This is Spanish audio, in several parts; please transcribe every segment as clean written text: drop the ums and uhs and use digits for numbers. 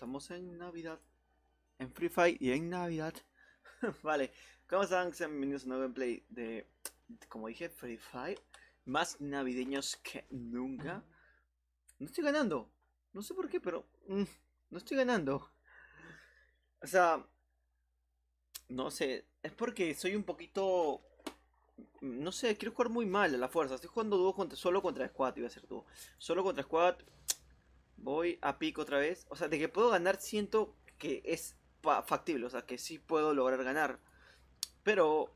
estamos en Navidad, en Free Fire y en Navidad. Vale, ¿cómo están? Sean bienvenidos a un nuevo gameplay de, como dije, Free Fire. Más navideños que nunca. No estoy ganando. No sé por qué, pero no estoy ganando. O sea, no sé. Es porque soy un poquito... No sé, quiero jugar muy mal a la fuerza. Estoy jugando dúo contra, solo contra squad, iba a ser dúo. Solo contra squad. Voy a pico otra vez. O sea, de que puedo ganar siento que es factible. O sea, que sí puedo lograr ganar. Pero,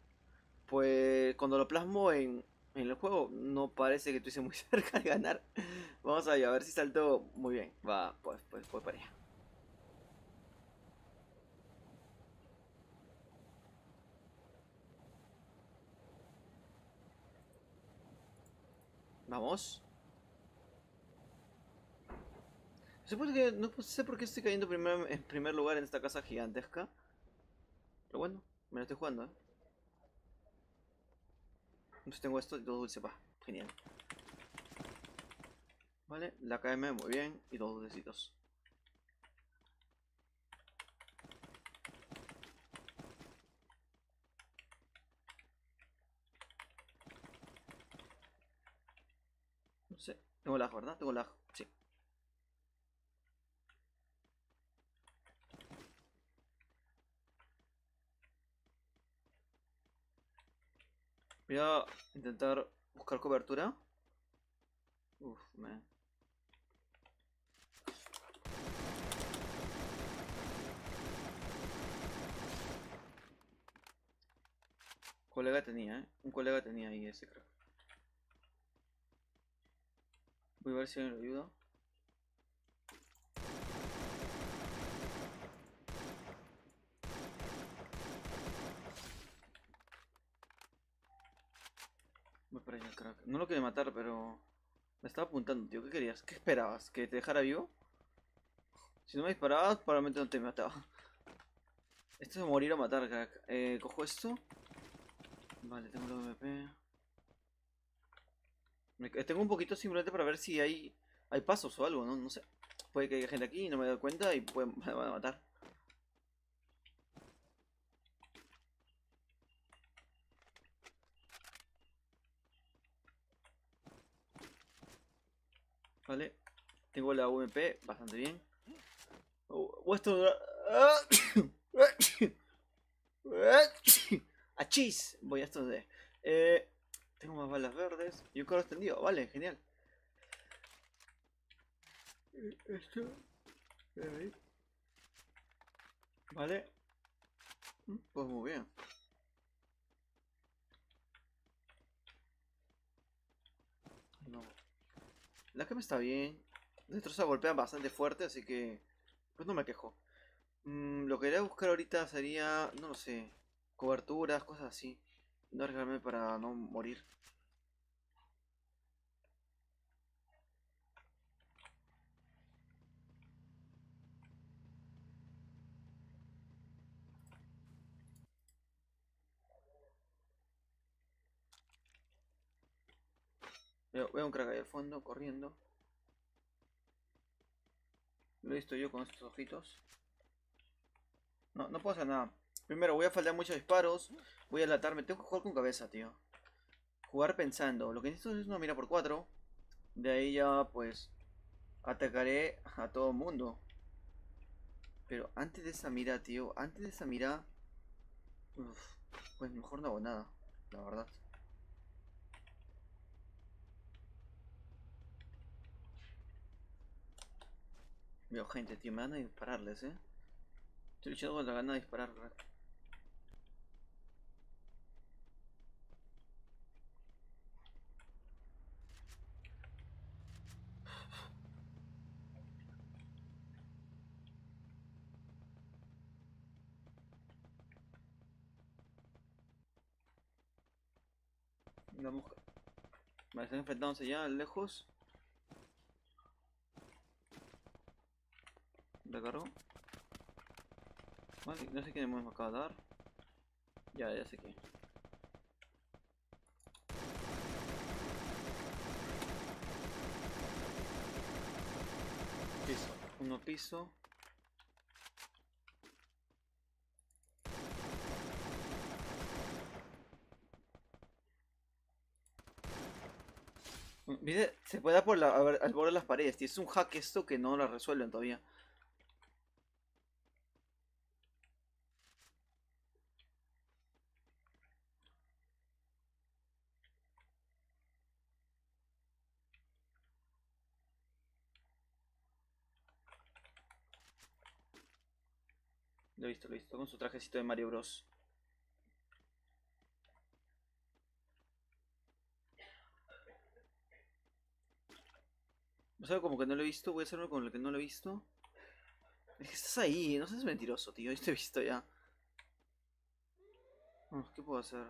pues, cuando lo plasmo en el juego, no parece que estuviese muy cerca de ganar. Vamos a ver si salto muy bien. Va, pues voy para allá. Vamos. No sé por qué estoy cayendo en primer lugar en esta casa gigantesca. Pero bueno, me la estoy jugando, ¿eh? Entonces tengo esto y dos dulces, va. Genial. Vale, la KM muy bien. Y dos dulcecitos. No sé. Tengo lag, ¿verdad? Tengo lag. Sí. Voy a intentar buscar cobertura. Uf, man. Colega tenía, ¿eh? Un colega tenía ahí ese, creo. Voy a ver si alguien lo ayuda. Voy para allá, crack. No lo quería matar, pero... Me estaba apuntando, tío. ¿Qué querías? ¿Qué esperabas? ¿Que te dejara vivo? Si no me disparabas, probablemente no te mataba. Esto es morir o matar, crack. Cojo esto. Vale, tengo el MP. Tengo un poquito simplemente para ver si hay pasos o algo, ¿no? No sé. Puede que haya gente aquí y no me doy cuenta y me van a matar. Vale. Tengo la UMP bastante bien. O esto... ¡Achis! Voy a esto de... tengo más balas verdes y un carro extendido. Vale, genial. Esto... ahí. Vale. Pues muy bien. No. La que me está bien. Los destroza golpean bastante fuerte, así que... Pues no me quejo. Lo que iré a buscar ahorita sería... No lo sé. Coberturas, cosas así. No arriesgarme para no morir. Veo un crack ahí al fondo, corriendo. Lo he visto yo con estos ojitos. No, no puedo hacer nada. Primero, voy a fallar muchos disparos. Voy a latarme. Tengo que jugar con cabeza, tío. Jugar pensando. Lo que necesito es una mira por 4. De ahí ya, pues, atacaré a todo mundo. Pero antes de esa mira, tío. Antes de esa mira... Uf, pues mejor no hago nada. La verdad. Veo gente, tío. Me van a dispararles, Estoy luchando con la gana de disparar. Vamos. Me están enfrentándose ya lejos. Recargo. Vale, no sé quién me acaba de dar. Ya sé quién. Piso. Uno piso. ¿Viste? Se puede dar por la, al borde de las paredes, tío. Es un hack esto que no lo resuelven todavía. Lo he visto, con su trajecito de Mario Bros. O sea, como que no lo he visto, voy a hacerlo con lo que no lo he visto. Es que estás ahí, no seas mentiroso, tío. Yo te he visto ya. ¿Qué puedo hacer?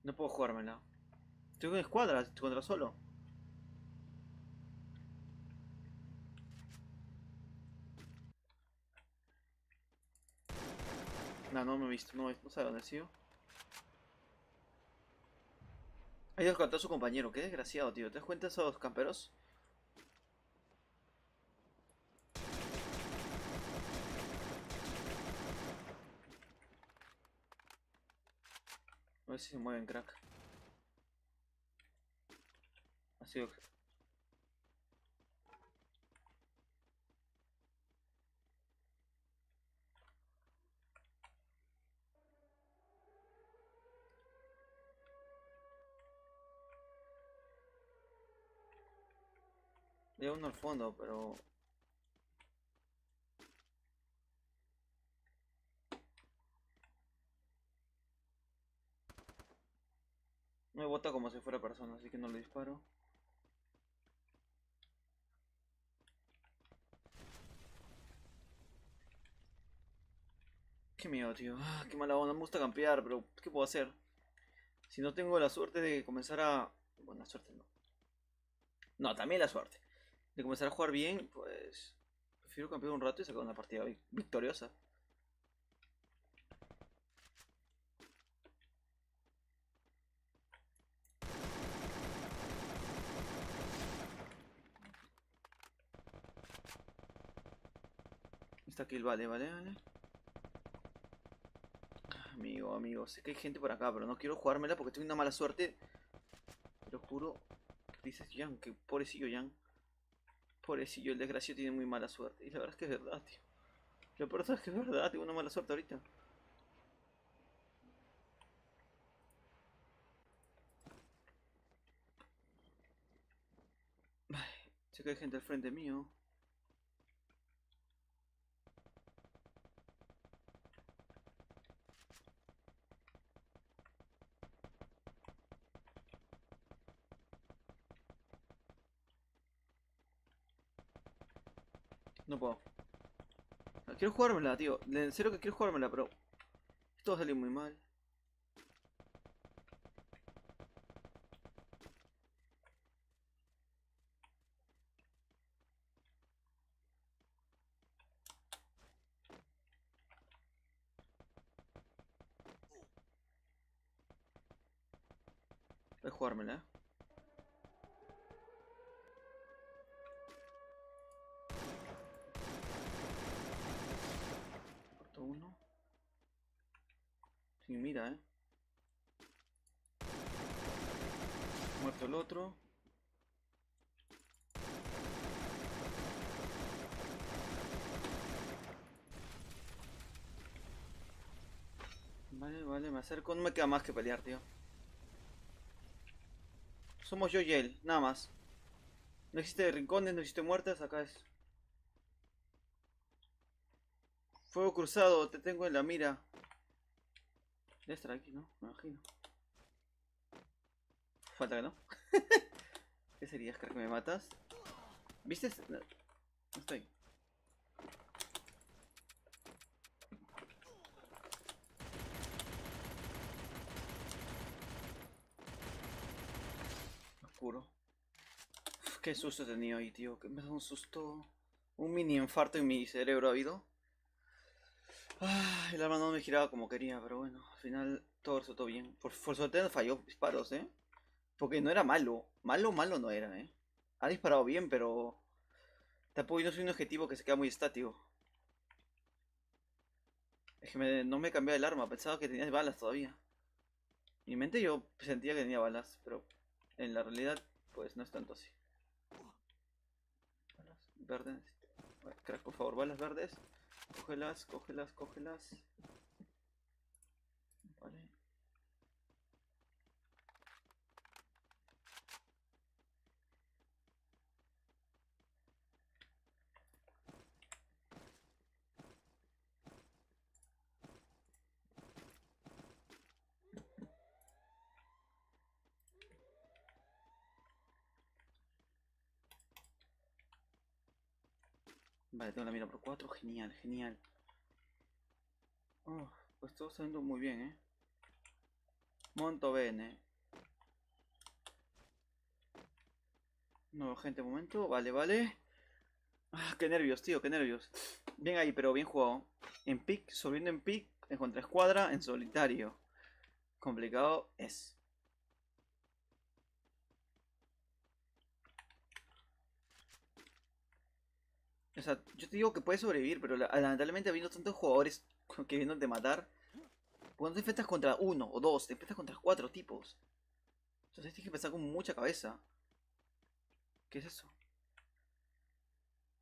No puedo jugármela. Estoy con escuadra, estoy contra solo. No, no me he visto, no sabe dónde sigo. Ha ido a a su compañero, qué desgraciado, tío. ¿Te das cuenta de esos camperos? A ver si se mueven, crack. Ha sido. Hay uno al fondo, pero. Me bota como si fuera persona, así que no le disparo. Qué miedo, tío. Qué mala onda. Me gusta campear, pero ¿qué puedo hacer? Si no tengo la suerte de comenzar a. Bueno, la suerte no. No, también la suerte. De comenzar a jugar bien, pues. Prefiero campear un rato y sacar una partida victoriosa. Esta kill, vale. Amigo, sé que hay gente por acá, pero no quiero jugármela porque tengo una mala suerte. Te lo juro. Dices Jan, que pobrecillo Jan. Pobrecillo, el desgraciado tiene muy mala suerte. Y la verdad es que es verdad, tío. Lo peor es que es verdad, tengo una mala suerte ahorita. Sé que hay gente al frente mío. No puedo. Quiero jugármela, tío. En serio que quiero jugármela, pero esto va a salir muy mal. Voy a jugármela, Corto uno. Sin mira, Muerto el otro. Vale, me acerco. No me queda más que pelear, tío. Somos yo y él, nada más. No existe rincones, no existe muertes, acá es. Fuego cruzado, te tengo en la mira. Debe estar aquí, ¿no? Me imagino. Falta que no. ¿Qué serías, crack? ¿Me matas? ¿Viste? No, no estoy. Oscuro. Qué susto he tenido ahí, tío. Que me da un susto. Un mini infarto en mi cerebro ha habido. El arma no me giraba como quería, pero bueno, al final todo resultó bien. Por suerte no falló disparos, ¿eh? Porque no era malo. Malo no era, ¿eh? Ha disparado bien, pero tampoco no soy un objetivo que se queda muy estático. Es que no me cambié el arma, pensaba que tenía balas todavía. En mi mente yo sentía que tenía balas, pero en la realidad, pues no es tanto así. Balas verdes. Crack, por favor, balas verdes. Cógelas, cógelas, cógelas. Vale. Vale, tengo la mira por 4. Genial, genial. Oh, pues todo está yendo muy bien, ¿eh? Monto bene. No, gente, un momento. Vale, vale. Qué nervios, tío, qué nervios. Bien ahí, pero bien jugado. En pick, subiendo en pick, en contraescuadra, en solitario. Complicado es. O sea, yo te digo que puedes sobrevivir, pero lamentablemente habiendo tantos jugadores que vienen de matar, cuando te enfrentas contra uno o dos, te enfrentas contra 4 tipos. Entonces tienes que pensar con mucha cabeza. ¿Qué es eso?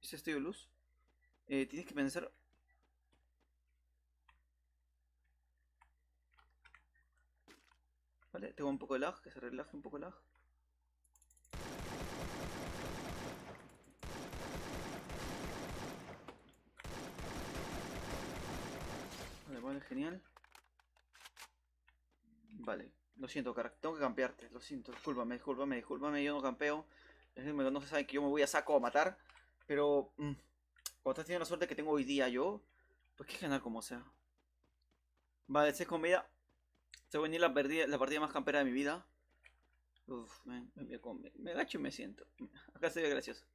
¿Es esto de luz? Tienes que pensar. Vale, tengo un poco de lag, que se relaje un poco el lag. Vale, vale, genial. Vale, lo siento, carac, tengo que campearte, lo siento, discúlpame, discúlpame, discúlpame, yo no campeo. No se sabe que yo me voy a saco a matar, pero cuando estás teniendo la suerte que tengo hoy día yo, pues que ganar como sea. Vale, si es comida, se va a venir la partida más campera de mi vida. Uf, me agacho y me siento. Acá se ve gracioso.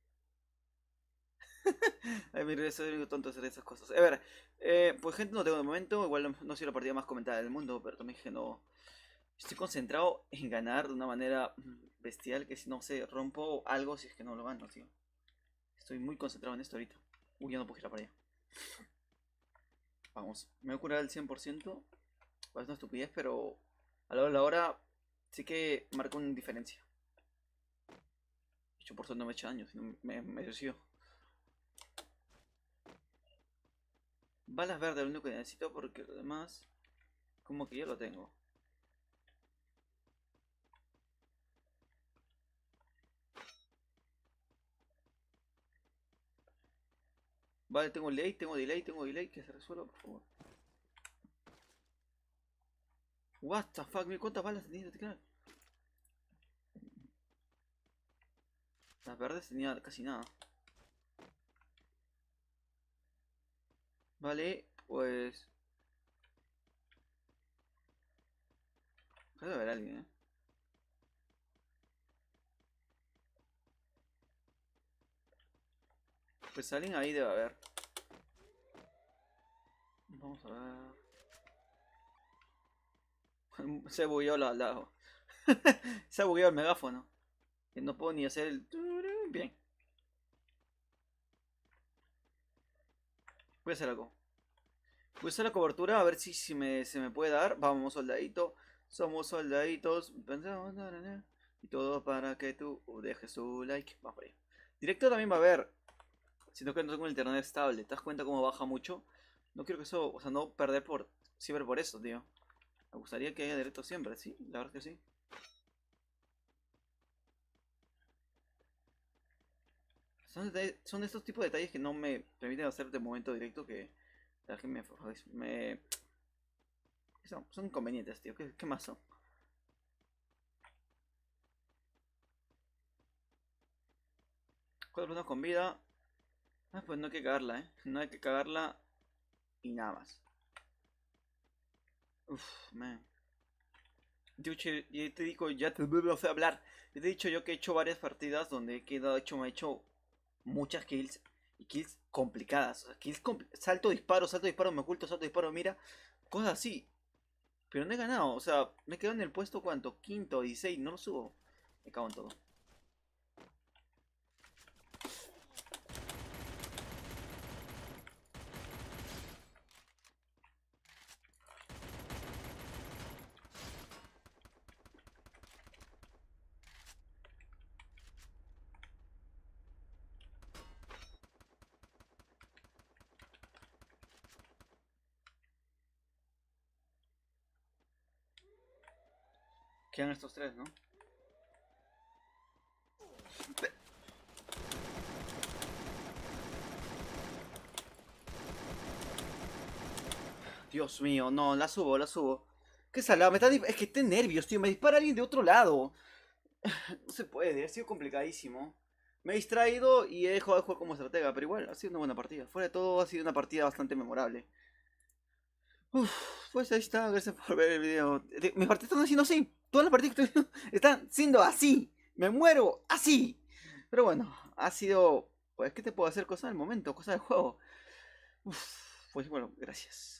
Ay, mire, soy el único tonto de hacer esas cosas. A ver, pues gente no tengo de momento, igual no soy la partida más comentada del mundo, pero también que no. Estoy concentrado en ganar de una manera bestial que si no sé, rompo algo si es que no lo gano, tío. Estoy muy concentrado en esto ahorita. Uy, ya no puedo girar para allá. Vamos, me voy a curar al 100%. Es una estupidez, pero a la hora de la hora sí que marca una diferencia. De hecho, por suerte no me he hecho daño, sino me suicido. Balas verdes, lo único que necesito porque lo demás, como que ya lo tengo. Vale, tengo delay, tengo delay, que se resuelva, por favor. What the fuck, ¿cuántas balas tenía de tirar? Las verdes tenía casi nada. Vale, pues. Acá debe haber alguien, Pues alguien ahí debe haber. Vamos a ver. Se bugueó Se bugueó el megáfono. Que no puedo ni hacer el. Bien. Voy a hacer algo. Voy a hacer la cobertura a ver si se me puede dar. Vamos, soldadito. Somos soldaditos. Y todo para que tú dejes tu like. Vamos por ahí. Directo también va a haber. Sino que no tengo el internet estable. ¿Te das cuenta cómo baja mucho? No quiero que eso. O sea, no perder por siempre por eso, tío. Me gustaría que haya directo siempre, sí. La verdad que sí. Son estos tipos de detalles que no me permiten hacer de momento directo que la verdad que son inconvenientes, tío. ¿Qué más son? Cuatro personas con vida. Pues no hay que cagarla, No hay que cagarla y nada más. Uff, man. Y te digo, ya te vuelvo a hablar. Ya te he dicho yo que he hecho varias partidas donde me he hecho muchas kills y kills complicadas. O sea, salto, disparo, me oculto, salto, disparo, mira, cosas así. Pero no he ganado, o sea, me quedo en el puesto cuánto, quinto, 16, no lo subo. Me cago en todo. Quedan estos tres, ¿no? Dios mío, no, la subo, la subo. Qué salado, es que estoy nervios, tío, me dispara alguien de otro lado. No se puede, ha sido complicadísimo. Me he distraído y he dejado de jugar como estratega, pero igual ha sido una buena partida. Fuera de todo, ha sido una partida bastante memorable. Uf, pues ahí está, gracias por ver el video. Mis partidas están haciendo así. Todas las partidas que estoy viendo están siendo así. Me muero así. Pero bueno, ha sido. Pues, ¿qué te puedo hacer? Cosas del momento, cosas del juego. Uf, pues bueno, gracias.